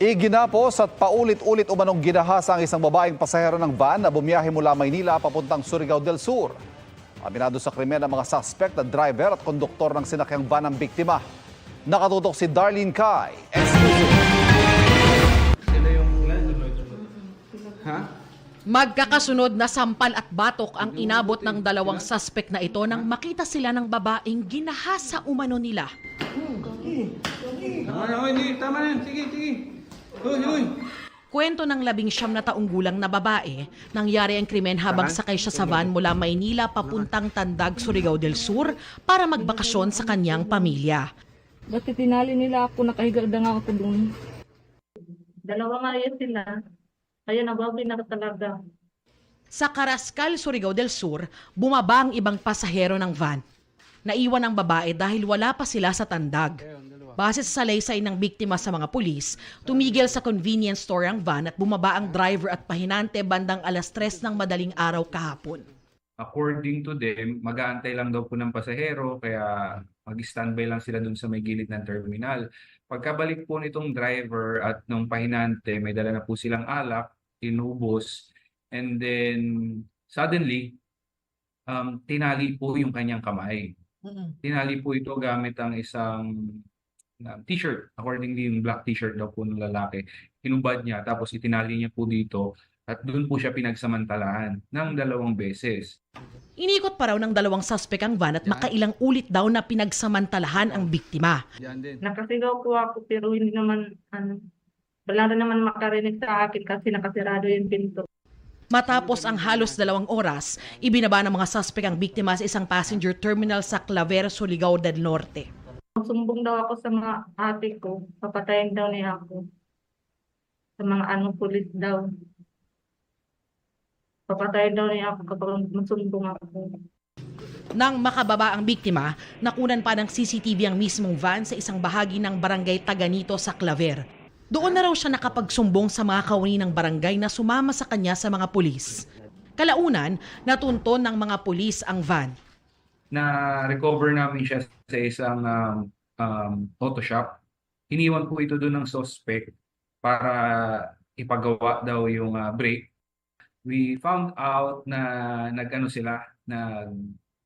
Iginapos at paulit-ulit umanong ginahasa ang isang babaeng pasahero ng van na bumiyahe mula Maynila papuntang Surigao del Sur. Aminado sa krimen ang mga suspect na driver at konduktor ng sinakyang van ng biktima. Nakatutok si Darlene Kai. Exclusive. Magkakasunod na sampal at batok ang inabot ng dalawang suspect na ito nang makita sila ng babaeng ginahasa umano nila. Tama na yan. Sige. Huy. Kwento ng 19 na taong gulang na babae, nangyari ang krimen habang sakay siya sa van mula Maynila papuntang Tandag, Surigao del Sur para magbakasyon sa kanyang pamilya. Ba't tinali nila ako, nakahiga na nga ako doon. Dalawa nga yun sila. Kaya nabawi na talaga. Sa Carrascal, Surigao del Sur, bumaba ang ibang pasahero ng van. Naiwan ang babae dahil wala pa sila sa Tandag. Base sa salaysay ng biktima sa mga pulis, tumigil sa convenience store ang van at bumaba ang driver at pahinante bandang 3:00 ng madaling araw kahapon. According to them, mag-aantay lang daw po ng pasahero kaya mag-standby lang sila dun sa may gilid ng terminal. Pagkabalik po nitong driver at nung pahinante, may dala na po silang alak, inubos, and then suddenly, tinali po yung kanyang kamay. Tinali po ito gamit ang isang t-shirt, accordingly yung black t-shirt daw po ng lalaki. Hinubad niya, tapos itinali niya po dito at doon po siya pinagsamantalahan ng 2 beses. Inikot pa raw ng dalawang suspect ang van at makailang ulit daw na pinagsamantalahan ang biktima. Nakasigaw po ako pero hindi naman, wala na naman makarinig sa akin kasi nakasirado yung pinto. Matapos ang halos 2 oras, ibinaba ng mga suspect ang biktima sa isang passenger terminal sa Claver, Surigao del Norte. Sumbong daw ako sa mga ate ko, papatayin daw niya ako. Sa mga pulis daw. Papatayin daw niya ako kapag masumbong ako. Nang makababa ang biktima, nakunan pa ng CCTV ang mismong van sa isang bahagi ng barangay Taganito sa Claver. Doon na raw siya nakapagsumbong sa mga kawani ng barangay na sumama sa kanya sa mga pulis. Kalaunan, natunton ng mga pulis ang van. Na-recover namin siya sa isang auto shop. Iniwan po ito doon ng suspect para ipagawa daw yung brake. We found out na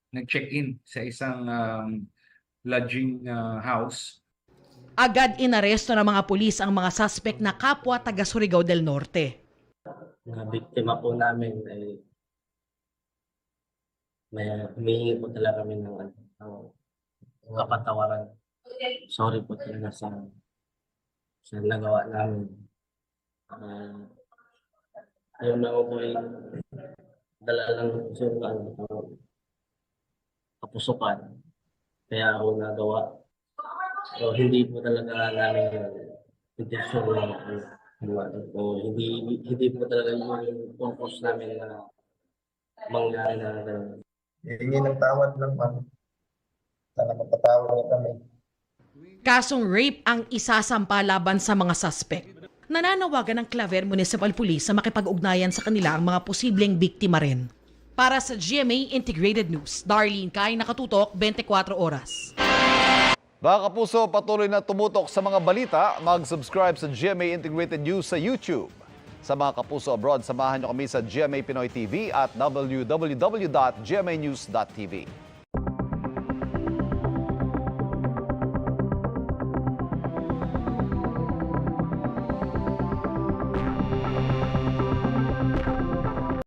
nag-check-in sa isang lodging house. Agad inaresto ng mga pulis ang mga suspect na kapwa taga Surigao del Norte. Mga biktima po namin ay may humihingi po talaga kami ng kapatawaran. Sorry po talaga sa nagawa namin. Ayun na po ay dala lang sa kapusukan. Kaya ako nagawa. So, hindi po talaga namin intensyon na hindi po talaga yung purpose namin na mangyari na gano'n. Hihingi ng tawad lang, ma'am. Sana mapatawad na kami. Kasong rape ang isasampa laban sa mga suspect. Nananawagan ng Claver Municipal Police sa makipag-ugnayan sa kanila ang mga posibleng biktima rin. Para sa GMA Integrated News, Darlene Kai, nakatutok 24 oras. Mga kapuso, patuloy na tumutok sa mga balita. Mag-subscribe sa GMA Integrated News sa YouTube. Sa mga kapuso abroad, samahan niyo kami sa GMA Pinoy TV at www.gmanews.tv.